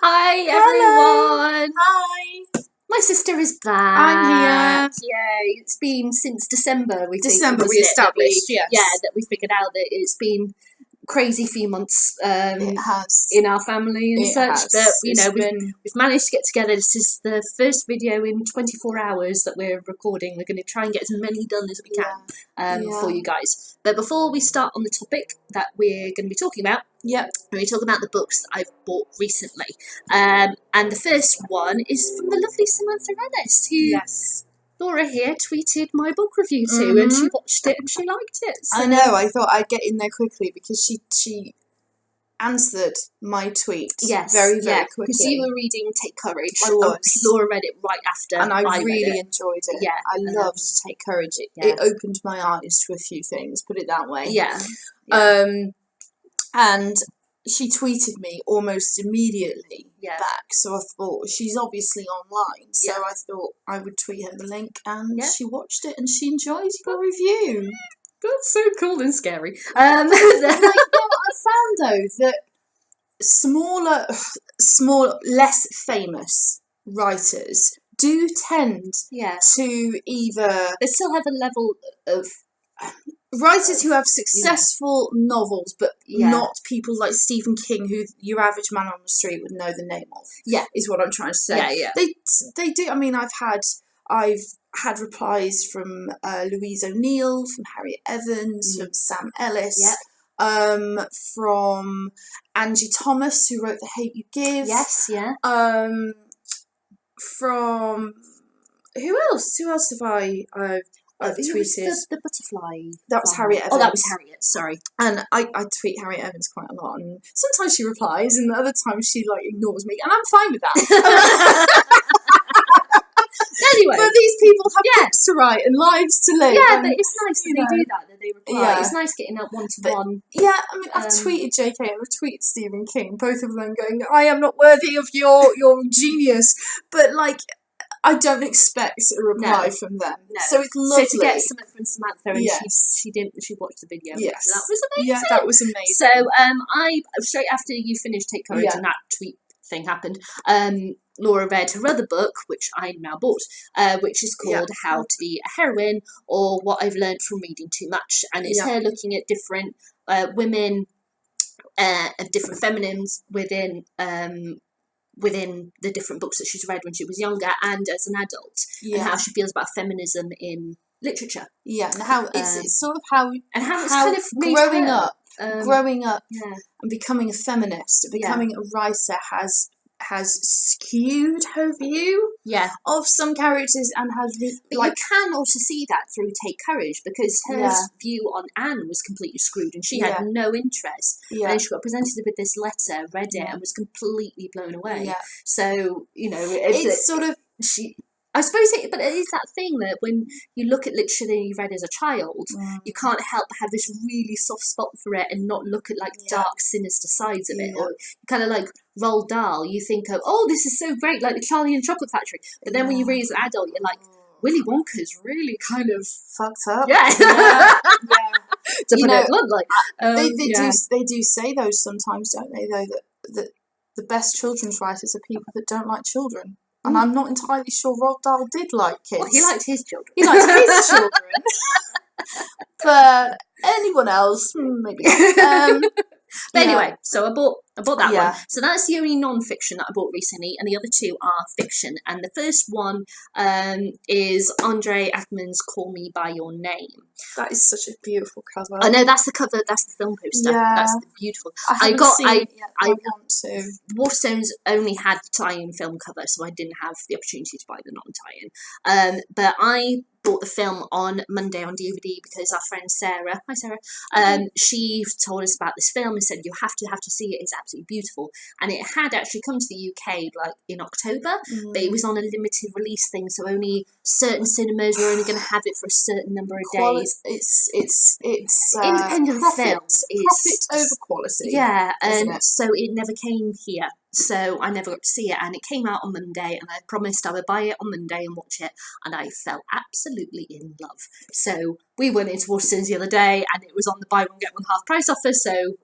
Hi everyone. Hi. My sister is back. I'm here. Yeah, it's been since December. We established. Yes. Yeah, that we figured out that it's been crazy few months. It has. In our family and It such. has. But we've managed to get together. This is the first video in 24 hours that we're recording. We're going to try and get as many done as we can for you guys. But before we start on the topic that we're going to be talking about, we're going to talk about the books that I've bought recently. And the first one is from the lovely Samantha Ennis, who Laura here tweeted my book review to, and she watched it and she liked it. So. I know. I thought I'd get in there quickly because she answered my tweet very quickly. Because you were reading Take Courage. I was. Laura read it right after. And I really enjoyed it. Yeah. I loved Take Courage. It opened my eyes to a few things, put it that way. Yeah. And she tweeted me almost immediately back. So I thought, she's obviously online. So I thought I would tweet her the link, and she watched it and she enjoyed your review. That's so cool and scary. I found though that smaller, less famous writers do tend to either... They still have a level of... Writers who have successful novels, but not people like Stephen King, who your average man on the street would know the name of. Yeah, is what I'm trying to say. Yeah. They do. I mean, I've had replies from Louise O'Neill, from Harriet Evans, from Sam Ellis, from Angie Thomas, who wrote The Hate You Give. Yes, yeah. From who else? Who else have I've tweeted the butterfly. That was Harriet Evans. Oh, that was Harriet. Sorry. And I tweet Harriet Evans quite a lot, and sometimes she replies, and other times she ignores me, and I'm fine with that. Anyway, but these people have books to write and lives to live. Yeah, and, but it's nice that they do that they reply. Yeah. It's nice getting that one-to-one. Yeah, I mean, I've tweeted JK and I've tweeted Stephen King, both of them going, I am not worthy of your genius. But, I don't expect a reply from them. No. So it's lovely. So to get something from Samantha, and she watched the video. Yes. So that was amazing. Yeah, that was amazing. So I straight after you finished Take Courage and that tweet thing happened, Laura read her other book, which I now bought, which is called How to Be a Heroine, or What I've Learned from Reading Too Much. And it's her looking at different women, different feminines within the different books that she's read when she was younger and as an adult, and how she feels about feminism in literature. Yeah, and how it's sort of how it's kind of growing up and becoming a feminist, becoming a writer has skewed her view of some characters, and has but you can also see that through Take Courage, because her view on Anne was completely screwed, and she had no interest, and she got presented with this letter, read it, and was completely blown away. So it's sort of I suppose but it is that thing that when you look at literature that you read as a child, you can't help but have this really soft spot for it and not look at dark, sinister sides of it. Or you kind of Roald Dahl, you think of, oh, this is so great, like the Charlie and the Chocolate Factory. But then when you read as an adult, you're like, Willy Wonka's really kind of fucked up. Yeah. To put it bluntly. They do say those sometimes, don't they, though, that the best children's writers are people that don't like children. And I'm not entirely sure Roald Dahl did like kids. Well, he liked his children. He liked his children. But anyone else, maybe not. But anyway, so I bought that one. So that's the only non-fiction that I bought recently, and the other two are fiction. And the first one is Andre Ackman's Call Me By Your Name. That is such a beautiful cover. I know, that's the cover, that's the film poster. Yeah. That's beautiful. I want to. Waterstones only had the tie-in film cover, so I didn't have the opportunity to buy the non-tie-in. But I bought the film on Monday on DVD because our friend Sarah, hi Sarah, she told us about this film and said you have to see it, it's absolutely beautiful. And it had actually come to the UK in October, but it was on a limited release thing, so only certain cinemas were only going to have it for a certain number of days. It's independent film is profit over quality. Yeah, and so it never came here. So I never got to see it, and it came out on Monday, and I promised I would buy it on Monday and watch it, and I fell absolutely in love. So we went into Waterstones the other day, and it was on the buy one get one half price offer, so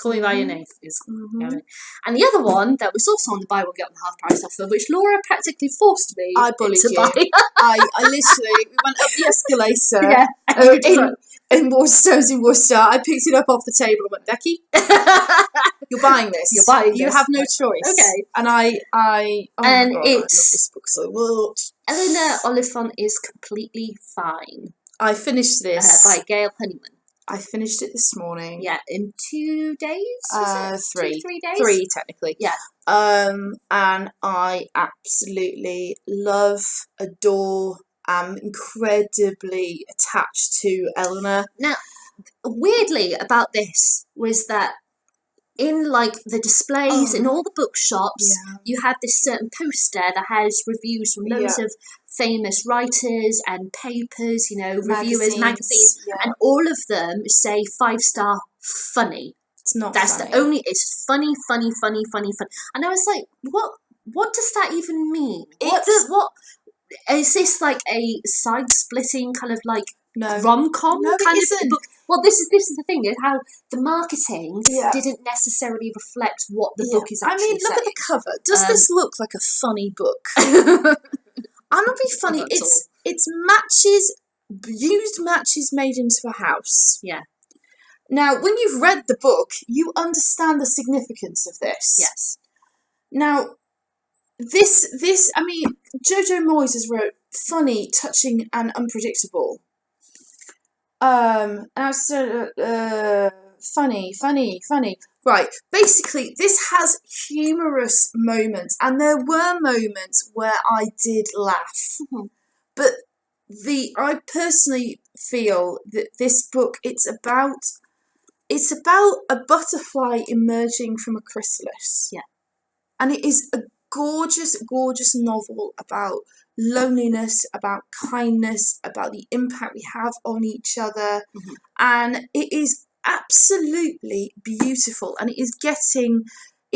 Call Me By Your Name is going. And the other one that was also on the Buy One Get One Half Price offer, which Laura practically forced me I bullied to you. buy. I literally went up the escalator in Waterstones in Worcester. I picked it up off the table and went, Becky, you're buying this. You're buying this. You have no choice. Okay. And I love this book so much. Eleanor Oliphant is Completely Fine. I finished this. By Gail Honeyman. I finished it this morning. Yeah, in 2 days? 3. 3 days? 3, technically. Yeah. And I absolutely love, adore, am incredibly attached to Eleanor. Now, weirdly about this was that in like the displays in all the bookshops, you had this certain poster that has reviews from loads of famous writers and papers, reviewers, magazines, and all of them say 5-star funny. It's not. That's funny. the only. It's funny. And I was like, what does that even mean? What is this, like a side-splitting kind of like rom-com kind of book? Well, this is the thing, is how the marketing didn't necessarily reflect what the book is actually saying. Look at the cover. Does this look like a funny book? I'm not being funny. It's used matches made into a house. Yeah. Now, when you've read the book, you understand the significance of this. Yes. Now, this, I mean, Jojo Moyes has wrote funny, touching, and unpredictable. And I said, funny. Right. Basically, this has humorous moments, and there were moments where I did laugh. But I personally feel that this book, it's about a butterfly emerging from a chrysalis. Yeah. And it is a gorgeous, gorgeous novel about loneliness, about kindness, about the impact we have on each other. And it is absolutely beautiful, and it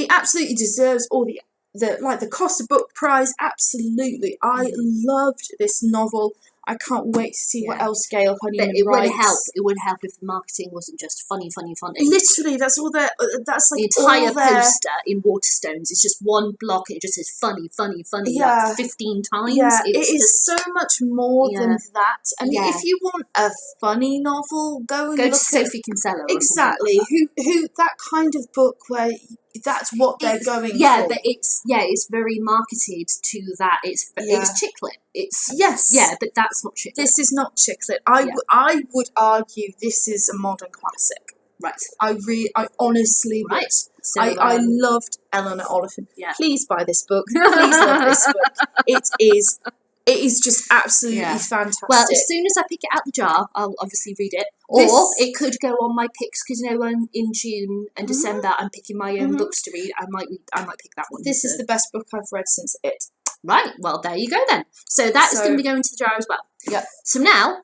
absolutely deserves all the cost of book prize. Absolutely. I loved this novel. I can't wait to see what else Gail Honeyman writes. It would help if the marketing wasn't just funny. Literally, that's all there. That's like the entire poster in Waterstones. It's just one block. It just says funny. Like 15 times. Yeah, it is so much more than that. I mean, if you want a funny novel, go to Sophie Kinsella. Exactly. Who that kind of book where that's what they're going for. But it's very marketed to that. It's chick lit. But that's not chick lit. This is not chick lit. I would argue this is a modern classic. Right. I honestly would. So, I loved Eleanor Oliphant. Yeah. Please buy this book. Please love this book. It is just absolutely fantastic. Well, as soon as I pick it out the jar, I'll obviously read it. Or it could go on my picks, because in June and December I'm picking my own books to read. I might pick that one. This is the best book I've read since It. Right. Well, there you go then. So that's going to be going to the jar as well. Yep. So now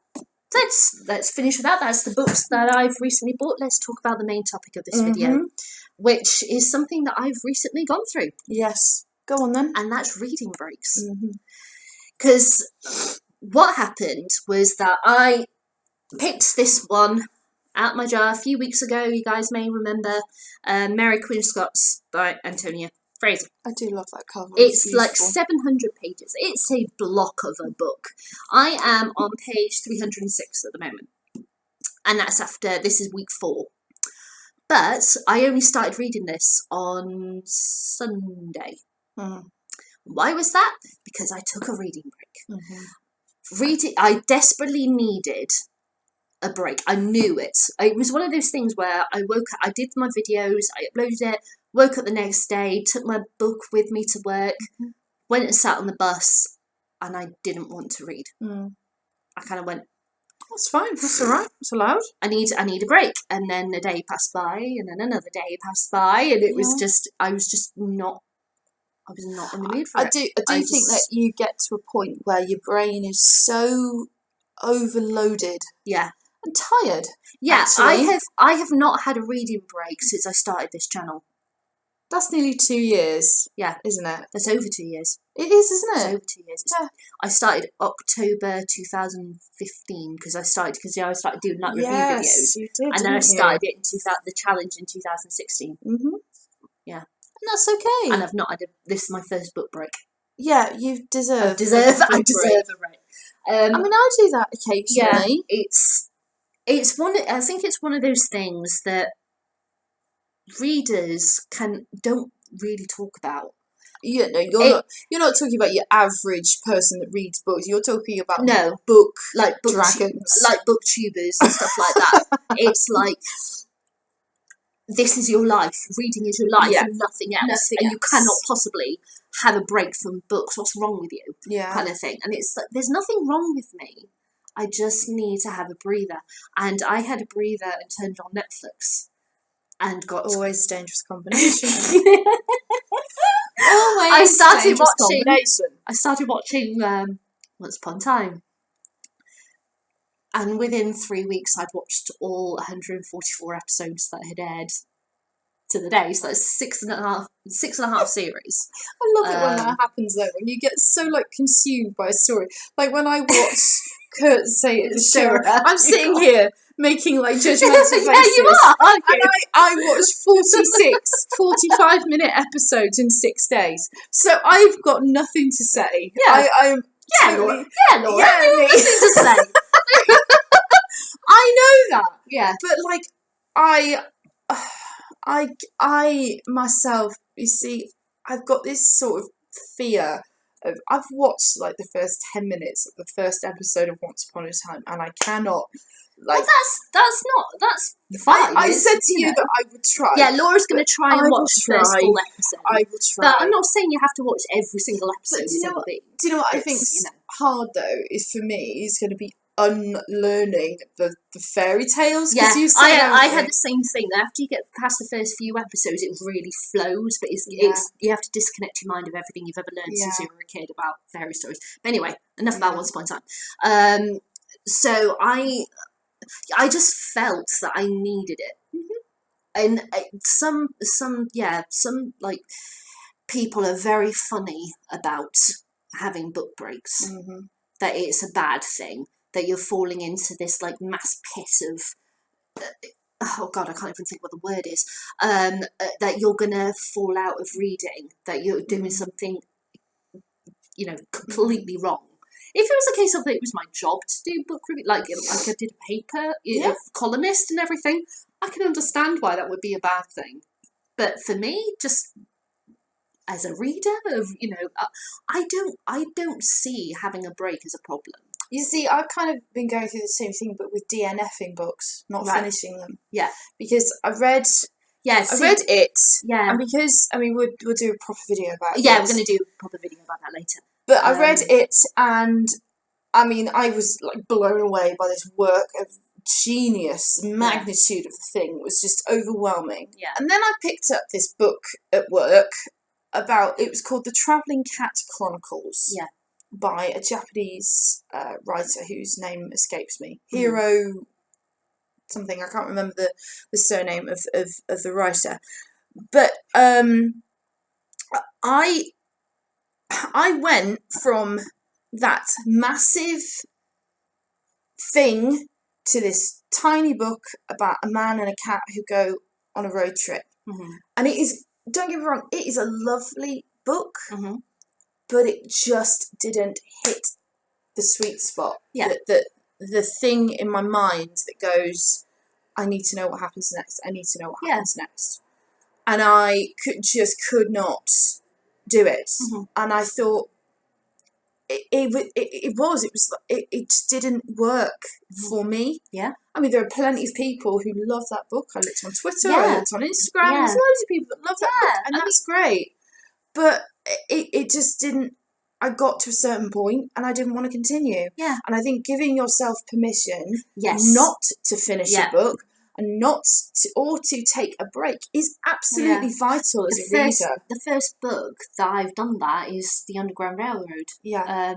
let's finish with that. That's the books that I've recently bought. Let's talk about the main topic of this video, which is something that I've recently gone through. Yes. Go on then. And that's reading breaks. Because what happened was that I picked this one out my jar a few weeks ago. You guys may remember Mary Queen of Scots by Antonia Fraser. I do love that cover. It's like 700 pages. It's a block of a book. I am on page 306 at the moment. And that's this is week 4. But I only started reading this on Sunday. Why was that? Because I took a reading break. I desperately needed a break. I knew it. It was one of those things where I woke up, I did my videos, I uploaded it, woke up the next day, took my book with me to work, went and sat on the bus, and I didn't want to read. I kind of went, that's fine, that's all right, it's allowed. I need a break. And then a day passed by, and then another day passed by, and it was just, I was not in the mood for it. I do think that you get to a point where your brain is so overloaded. Yeah. And tired. Yeah, actually. I have not had a reading break since I started this channel. That's nearly 2 years. Yeah. Isn't it? That's over 2 years. It is, isn't it? It's over 2 years. I started October 2015 because I started doing like review videos. You did, and then I started it in the challenge in 2016. Yeah, and that's okay. And I've not had this is my first book break. Yeah, you deserve. I deserve a break. I mean, I do that occasionally. Yeah, it's one. I think it's one of those things that readers don't really talk about. Yeah, no, you're not talking about your average person that reads books. You're talking about book dragons, like booktubers and stuff like that. It's like, this is your life. Reading is your life and nothing else. You cannot possibly have a break from books. What's wrong with you? Yeah, kind of thing. And it's like, there's nothing wrong with me. I just need to have a breather. And I had a breather and turned on Netflix and got always a dangerous combination. I started watching Once Upon a Time, and within 3 weeks I'd watched all 144 episodes that had aired to the day. So that's six and a half series. I love it when that happens though, when you get so like consumed by a story. Like when I watch Kurt say at the show, I'm sitting here making like judgmental faces. Yeah, you are, aren't you? And I watched 45-minute episodes in 6 days. So I've got nothing to say. Yeah. I'm Laura. Yeah, Laura. Yeah, you have nothing to say. I know that. Yeah. But like I myself, you see, I've got this sort of fear of, I've watched like the first 10 minutes of the first episode of Once Upon a Time, and I cannot. Like, well, that's fine. I said to you that I would try. Yeah, Laura's going to try and watch the first full episode. I will try. But I'm not saying you have to watch every single episode. Do you know what I think's hard though? Is for me is going to be unlearning the fairy tales. Yeah, I had the same thing. After you get past the first few episodes, it really flows, but it's you have to disconnect your mind of everything you've ever learned since you were a kid about fairy stories. But anyway, enough about Once Upon a Time. So I just felt that I needed it, and some like people are very funny about having book breaks. That it's a bad thing. That you're falling into this like mass pit of oh god, I can't even think what the word is. That you're gonna fall out of reading. That you're doing something, completely wrong. If it was a case of it was my job to do book review, like I did a paper, columnist and everything, I can understand why that would be a bad thing. But for me, just as a reader of, I don't see having a break as a problem. You see, I've kind of been going through the same thing, but with DNFing books, not finishing them. Yeah, because I read. I read it. Yeah, and because we'll do a proper video about it. Yeah, we're going to do a proper video about that later. But I read it, and I was like blown away by this work of genius. The magnitude of the thing was just overwhelming. Yeah. And then I picked up this book at work it was called The Travelling Cat Chronicles. Yeah. By a Japanese writer whose name escapes me. Hiro something, I can't remember the surname of the writer. But I went from that massive thing to this tiny book about a man and a cat who go on a road trip. And it is, don't get me wrong, it is a lovely book, but it just didn't hit the sweet spot. Yeah. The thing in my mind that goes, I need to know what happens next. I need to know what happens next. And I could not do it. And I thought it just didn't work for me. Yeah. There are plenty of people who love that book. I looked on Twitter, I looked on Instagram, there's loads of people that love that book, and that's great. But it just didn't, I got to a certain point and I didn't want to continue. Yeah. And I think giving yourself permission not to finish a book and to take a break is absolutely vital as a reader. The first book that I've done that is The Underground Railroad. Yeah.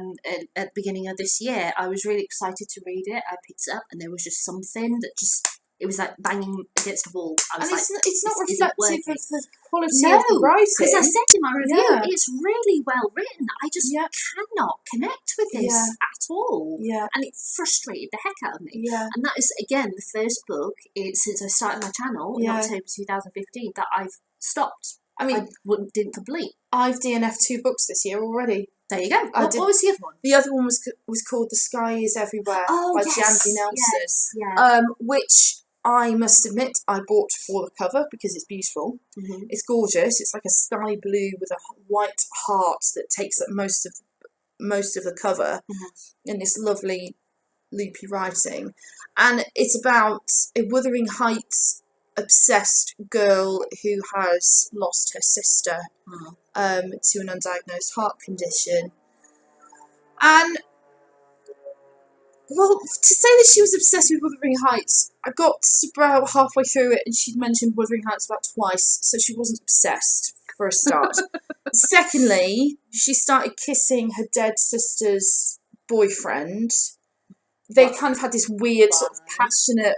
At the beginning of this year, I was really excited to read it. I picked it up and there was just something that it was like banging against a wall. I was it's not reflective of the quality of the writing. Because I said in my review, it's really well written. I just cannot connect with this at all. Yeah. And it frustrated the heck out of me. Yeah. And that is, again, the first book since I started my channel in October 2015 that I've stopped. I mean, didn't complete. I've DNF'd 2 books this year already. There you go. What was the other one? The other one was called The Sky is Everywhere by Jandy Nelson. Yes, which I must admit I bought for the cover because it's beautiful. Mm-hmm. It's gorgeous. It's like a sky blue with a white heart that takes up most of the cover, in this lovely loopy writing. And it's about a Wuthering Heights obsessed girl who has lost her sister to an undiagnosed heart condition. And, well, to say that she was obsessed with Wuthering Heights, I got about halfway through it and she'd mentioned Wuthering Heights about twice, so she wasn't obsessed, for a start. Secondly, she started kissing her dead sister's boyfriend. They kind of had this weird sort of passionate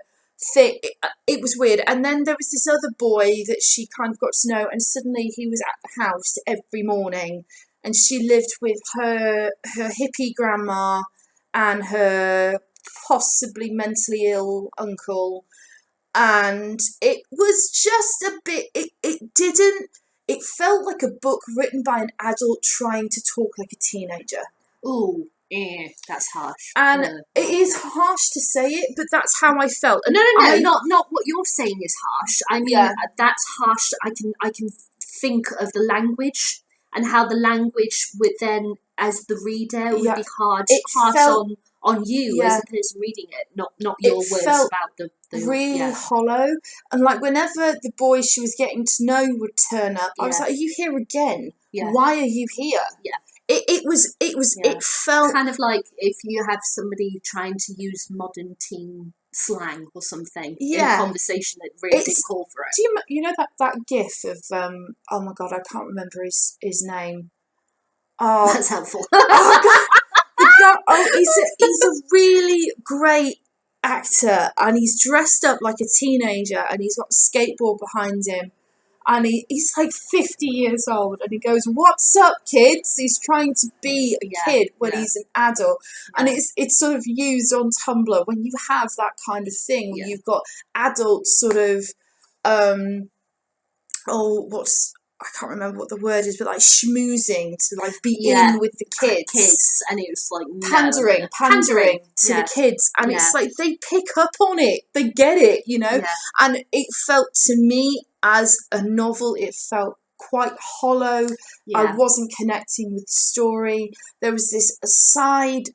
thing. It was weird. And then there was this other boy that she kind of got to know, and suddenly he was at the house every morning, and she lived with her hippie grandma and her possibly mentally ill uncle, and it was just a bit, it felt like a book written by an adult trying to talk like a teenager. Ooh. That's harsh. And it is harsh to say it, but that's how I felt. And no, not what you're saying is harsh. I mean, that's harsh. I can think of the language and how the language would then, as the reader, would be harsh on you as the person reading it, not your words about the really hollow. And like whenever the boy she was getting to know would turn up, I was like, "Are you here again? Why are you here?" Yeah. It felt kind of like if you have somebody trying to use modern teen slang or something in a conversation that really didn't call for it. Do you know that gif of oh my god, I can't remember his name. Oh, that's helpful. He's a really great actor, and he's dressed up like a teenager, and he's got a skateboard behind him. And he's like 50 years old, and he goes, "What's up, kids?" He's trying to be a kid when he's an adult. And it's sort of used on Tumblr when you have that kind of thing, where you've got adults sort of, I can't remember what the word is, but like schmoozing to like be in with the kids. And it was like pandering to the kids. And it's like they pick up on it, they get it, you know? Yeah. And it felt to me, as a novel, it felt quite hollow. Yeah. I wasn't connecting with the story. There was this aside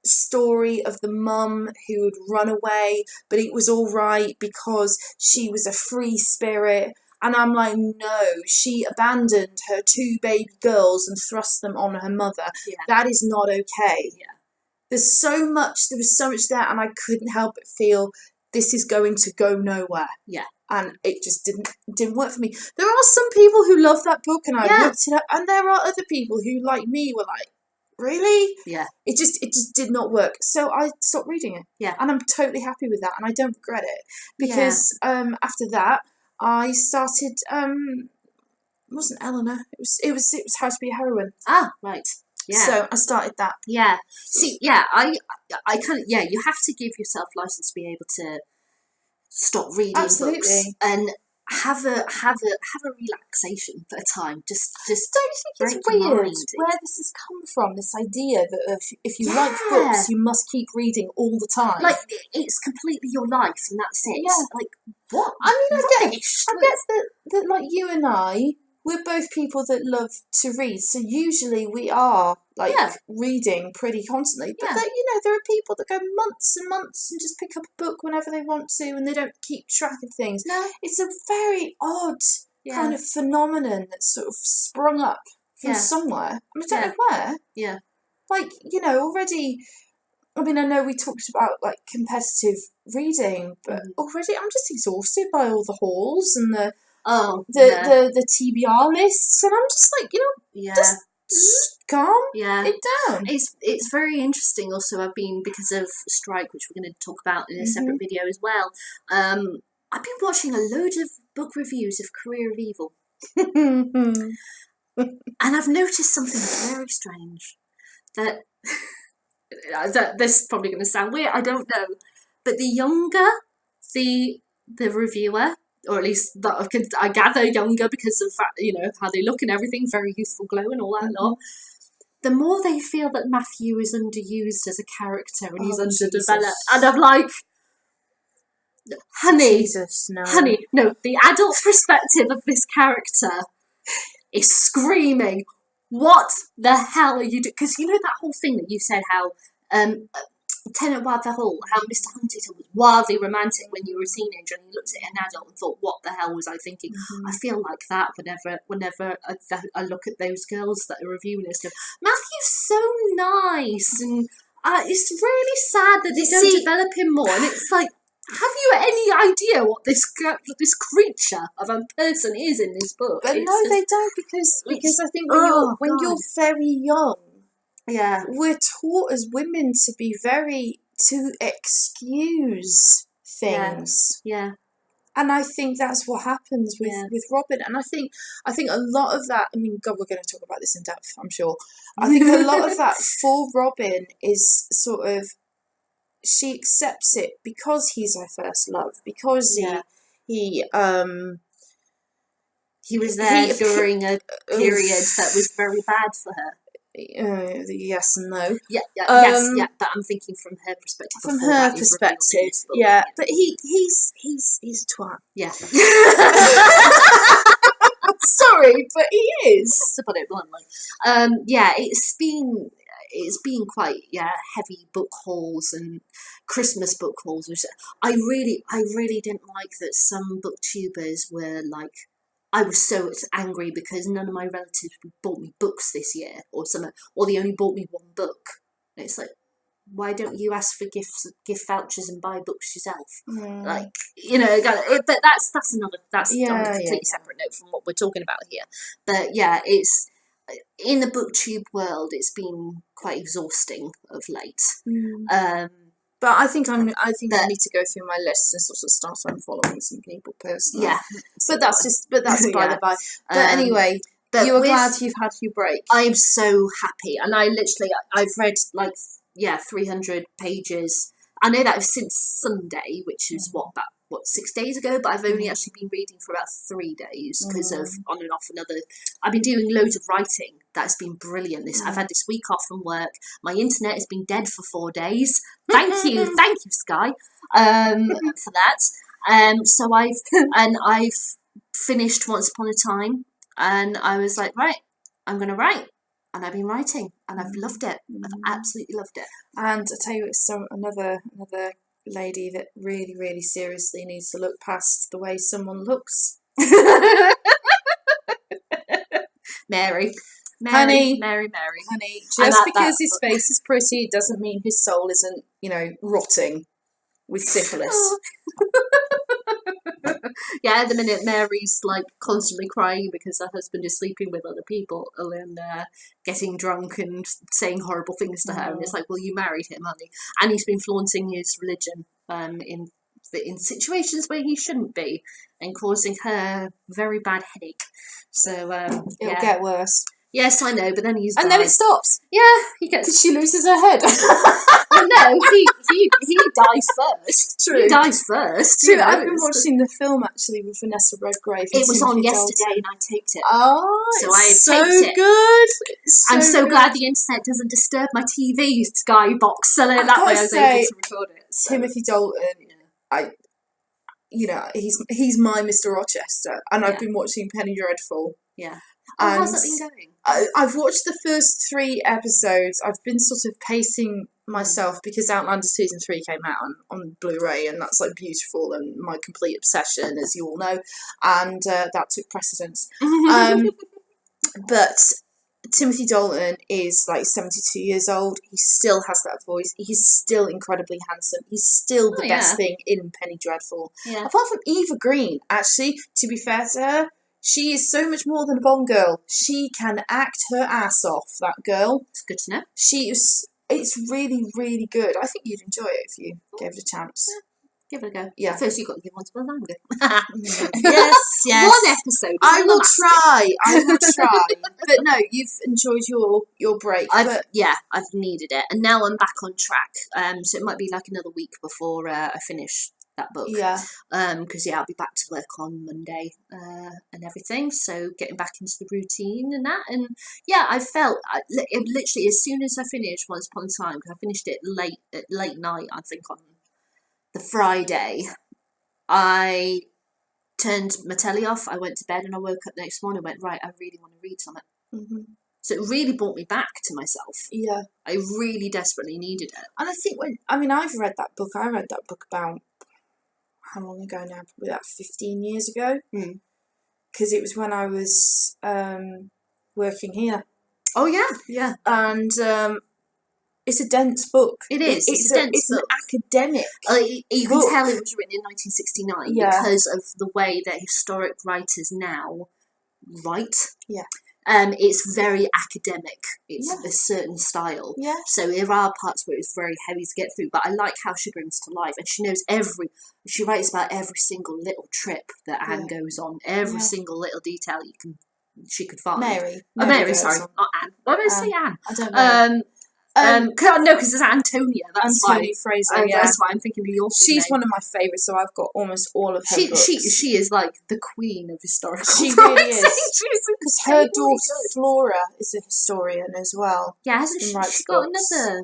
story of the mum who had run away, but it was all right because she was a free spirit. And I'm like, no, she abandoned her 2 baby girls and thrust them on her mother. Yeah. That is not okay. Yeah. There was so much there, and I couldn't help but feel this is going to go nowhere. Yeah. And it just didn't work for me. There are some people who love that book, and I looked it up, and there are other people who, like me, were like, really? Yeah. It just did not work. So I stopped reading it. Yeah. And I'm totally happy with that, and I don't regret it. Because after that, I started it wasn't Eleanor. It was How to Be a Heroine. Ah, right. Yeah. So I started that. Yeah. See, I kind of you have to give yourself license to be able to stop reading books and have a relaxation for a time. Just don't you think it's weird where this has come from? This idea that if you like books, you must keep reading all the time. Like it's completely your life, and that's it. Yeah. Like what? I mean, I guess that like you and I, we're both people that love to read, so usually we are like reading pretty constantly. But there are people that go months and months and just pick up a book whenever they want to, and they don't keep track of things. No, it's a very odd kind of phenomenon that's sort of sprung up from somewhere. I mean, I don't know where. Yeah, like already. I mean, I know we talked about like competitive reading, but already I'm just exhausted by all the hauls and the TBR lists, and I'm just like, calm it down. It's very interesting. Also, I've been, because of strike, which we're going to talk about in a separate video as well. I've been watching a load of book reviews of Career of Evil, and I've noticed something very strange. That this is probably going to sound weird. I don't know, but the younger the reviewer, or at least that I gather younger because of how they look and everything, very youthful glow and all that lot. The more they feel that Matthew is underused as a character and he's underdeveloped, Jesus. And I'm like, honey, Jesus, no. Honey, no. The adult perspective of this character is screaming, "What the hell are you doing?" Because you know that whole thing that you said, how Tenant Wild the Hall, how Mr. Huntington was wildly romantic when you were a teenager, and you looked at an adult and thought, "What the hell was I thinking?" I feel like that whenever I look at those girls that are reviewing this. Matthew's so nice, and it's really sad that they don't develop him more. And it's like, have you any idea what this creature of a person is in this book? But no, they don't, because I think when you're very young, we're taught as women to excuse things. Yeah. And I think that's what happens with Robin. And I think a lot of that, I mean, God, we're going to talk about this in depth, I'm sure. I think a lot of that for Robin is sort of, she accepts it because he's her first love, because he was there during a period that was very bad for her. Yes and no. Yes, but I'm thinking from her perspective. From her perspective, but he's a twat. Yeah. Sorry, but he is. To put it bluntly. It's been quite heavy book hauls and Christmas book hauls. Which I really didn't like that some booktubers were like, I was so angry because none of my relatives bought me books this year, or they only bought me one book. And it's like, why don't you ask for gift vouchers and buy books yourself? Like, but that's on a completely separate note from what we're talking about here. But it's in the booktube world, it's been quite exhausting of late. But I think I need to go through my list and sort of start unfollowing some people personally. Yeah, but that's by the by. But anyway, you are glad you've had your break. I'm so happy, and I've read 300 pages. I know that was since Sunday, which is about 6 days ago, but I've only actually been reading for about 3 days because of on and off another. I've been doing loads of writing. That's been brilliant. I've had this week off from work. My internet has been dead for 4 days. Thank you, Sky, for that. So I've finished Once Upon a Time, and I was like, right, I'm going to write. And I've been writing, and I've loved it. I've absolutely loved it. And I tell you, it's another lady that really, really seriously needs to look past the way someone looks. Mary. Honey. Honey. Just because his face is pretty doesn't mean his soul isn't, rotting with syphilis. At the minute, Mary's like constantly crying because her husband is sleeping with other people and getting drunk and saying horrible things to her. And it's like, well, you married him, honey. And he's been flaunting his religion in situations where he shouldn't be, and causing her very bad headache. So it'll get worse. Yes, I know, but then he's and then it stops. Yeah, he gets. Because she loses her head. Well, no, he dies first. True. He dies first. True. I've been watching the film actually with Vanessa Redgrave. It was on yesterday, and I taped it. Oh, so I so taped it. Good. I'm so glad the internet doesn't disturb my TV skybox, so that way I was able to record it. So. Timothy Dalton, he's my Mr. Rochester, and I've been watching Penny Dreadful. Yeah. And how's that been going? I've watched the first 3 episodes. I've been sort of pacing myself because Outlander Season 3 came out on Blu-ray, and that's like beautiful and my complete obsession, as you all know, and that took precedence. But Timothy Dalton is like 72 years old. He still has that voice. He's still incredibly handsome. He's still the best thing in Penny Dreadful. Yeah. Apart from Eva Green, actually, to be fair to her, She is so much more than a Bond girl. She can act her ass off, that girl. It's good to know. It's really, really good. I think you'd enjoy it if you gave it a chance. Yeah. Give it a go. Yeah. First, you've got to give one to Orlando. Yes. One episode. I will try. But no, you've enjoyed your break. I've needed it. And now I'm back on track. So it might be like another week before I finish that book. Yeah. Because I'll be back to work on Monday and everything. So getting back into the routine and that. And yeah, I felt literally as soon as I finished Once Upon a Time, because I finished it late night, I think on the Friday, I turned my telly off. I went to bed and I woke up the next morning and went, right, I really want to read something. Mm-hmm. So it really brought me back to myself. Yeah. I really desperately needed it. And I think I've read that book. I read that book about, how long ago now? Probably about 15 years ago. Because it was when I was working here. Oh, yeah. Yeah. And it's a dense book. It is. It's a dense book. An academic you can tell it was written in 1969 because of the way that historic writers now write. Yeah. It's very academic. It's a certain style. Yeah. So there are parts where it's very heavy to get through, but I like how she brings to life, and she knows she writes about every single little trip that Anne goes on, every single little detail she could find. Mary, sorry, not Anne. Why did I say Anne? I don't know. Because it's Antonia. That's Antonia Fraser. That's why I'm thinking of the author. She's one of my favourites, so I've got almost all of her books. She is like the queen of historical She writing. really is. Because her daughter Flora is a historian as well. Yeah, hasn't she got another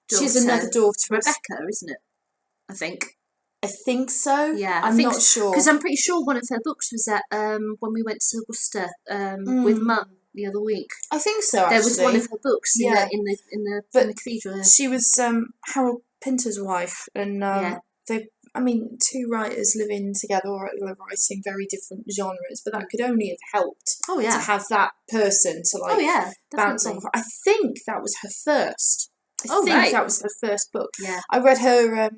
daughter? She's another daughter. Rebecca, isn't it? I think so. Yeah, I'm not sure. Because I'm pretty sure one of her books was at when we went to Worcester with Mum the other week. I think so. Actually. There was one of her books in the cathedral. She was Harold Pinter's wife, and two writers living together or writing very different genres, but that could only have helped. Oh yeah, to have that person to bounce off. I think that was her first. That was her first book. Yeah, I read her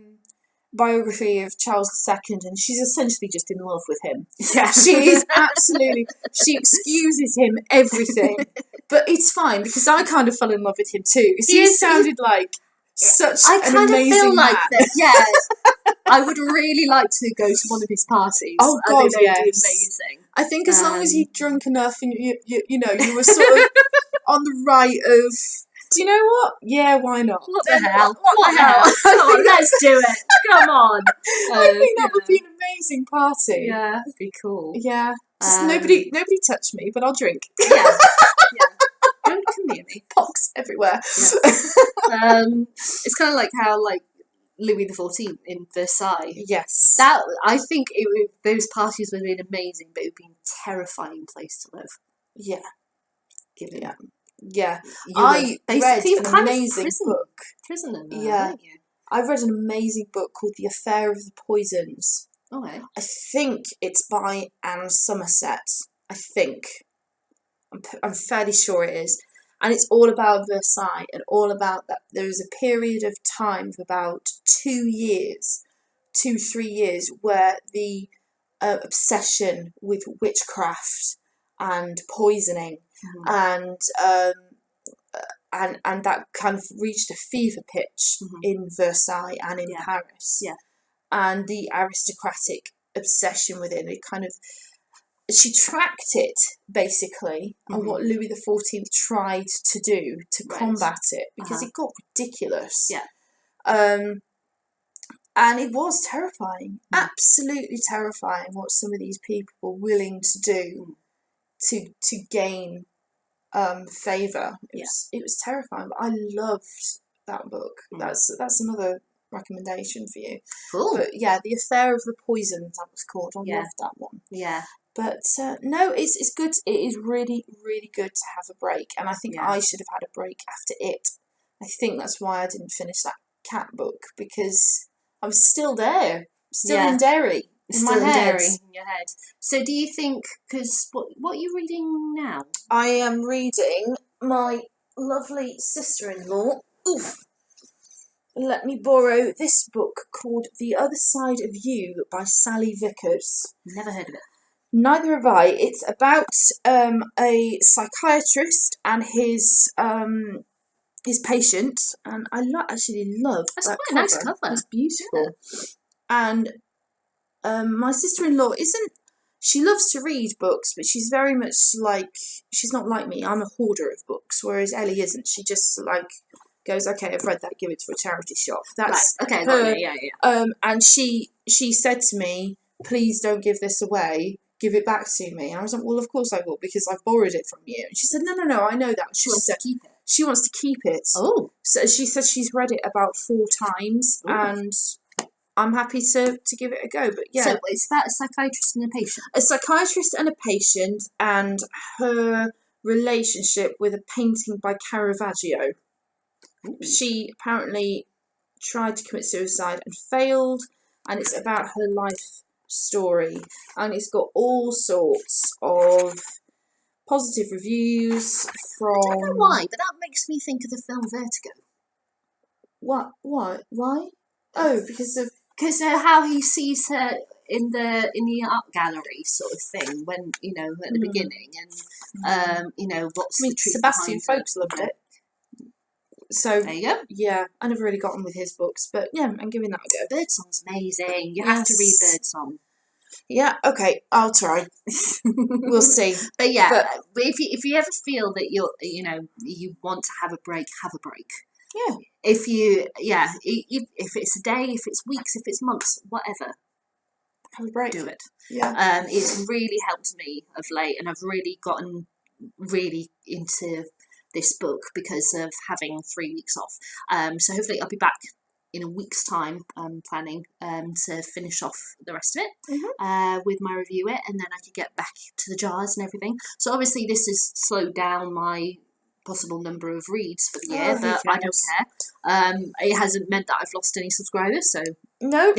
biography of Charles II, and she's essentially just in love with him. Yeah, she is absolutely. She excuses him everything, but it's fine because I kind of fell in love with him too. He sounded like such an amazing man. I kind of feel like that. Yeah, I would really like to go to one of his parties. Oh God, I think they'd be amazing. I think as long as he'd drunk enough and you were sort of on the right of. Do you know what? Yeah, why not? What the hell? What the hell? Come on, let's do it. Come on. I think that would be an amazing party. Yeah, it'd be cool. Yeah. Just nobody touch me, but I'll drink. Yeah. Don't come near me. Pox everywhere. Yeah. It's kind of like how Louis XIV in Versailles. Yes. That I think those parties would have been amazing, but it would be a terrifying place to live. Yeah. Given Yeah, I read an amazing book. Prisoner, yeah. I read an amazing book called The Affair of the Poisons. Okay. I think it's by Anne Somerset. I think. I'm fairly sure it is. And it's all about Versailles and all about that. There was a period of time of about 3 years, where the obsession with witchcraft and poisoning and that kind of reached a fever pitch in Versailles and in Paris. Yeah. And the aristocratic obsession with it kind of, she tracked it basically on what Louis XIV tried to do to combat it, because it got ridiculous. Yeah. And it was terrifying, absolutely terrifying what some of these people were willing to do to gain favour. It was terrifying, but I loved that book. That's another recommendation for you. Cool. But yeah, The Affair of the Poisons, that was called. I loved that one. Yeah. But no, it's good. It is really, really good to have a break, and I think I should have had a break after it. I think that's why I didn't finish that cat book, because I was still there, in Derry. In my head. In your head. So do you think, because what are you reading now? I am reading my lovely sister-in-law. Oof. Let me borrow this book called The Other Side of You by Sally Vickers. Never heard of it. Neither have I. It's about a psychiatrist and his patient, and I actually love That's that quite a nice cover. It's beautiful. Yeah. And my sister-in-law she loves to read books, but she's very much like, she's not like me. I'm a hoarder of books, whereas Ellie isn't. She just like goes, okay, I've read that, give it to a charity shop. That's right. Okay, her. Yeah. And she said to me, please don't give this away. Give it back to me. And I was like, well, of course I will, because I've borrowed it from you. And she said, no, I know that. She wants to keep it. She wants to keep it. Oh. So she said she's read it about 4 times, and I'm happy to give it a go. But yeah. So it's about a psychiatrist and a patient. A psychiatrist and a patient, and her relationship with a painting by Caravaggio. Ooh. She apparently tried to commit suicide and failed, and it's about her life story, and it's got all sorts of positive reviews from... I don't know why, but that makes me think of the film Vertigo. What? Why? Oh, because how he sees her in the art gallery sort of thing, when, at the beginning, and what's the truth Sebastian Folkes loved it. So there you go. Yeah, I never really got on with his books, but yeah, I'm giving that a go. Birdsong's amazing. You have to read Birdsong. Yeah, okay, I'll try. We'll see. But yeah, if you ever feel that you want to have a break, have a break. Yeah. If it's a day, if it's weeks, if it's months, whatever, have a break. Do it. Yeah. It's really helped me of late, and I've really gotten really into this book because of having 3 weeks off. So hopefully I'll be back in a week's time. I'm planning to finish off the rest of it with my review it, and then I could get back to the jars and everything. So obviously this has slowed down my possible number of reads for the year, but I don't care. It hasn't meant that I've lost any subscribers, so no,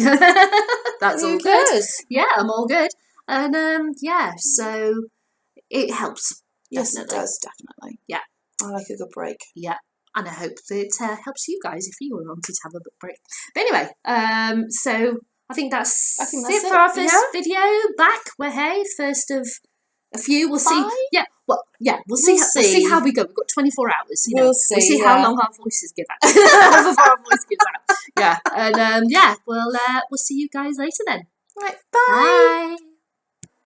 that's all good. Yeah, I'm all good, and so it helps. Yes, definitely. It does, definitely. Yeah. I like a good break. Yeah, and I hope that it helps you guys if you wanted to have a book break. But anyway, so I think that's it for our first video back. First of a few. We'll see. Yeah, we'll see. We'll see how we go. We've got 24 hours. We'll see how long our voices give out. Before our voice gives out. Yeah, and we'll see you guys later then. Right, bye. Bye.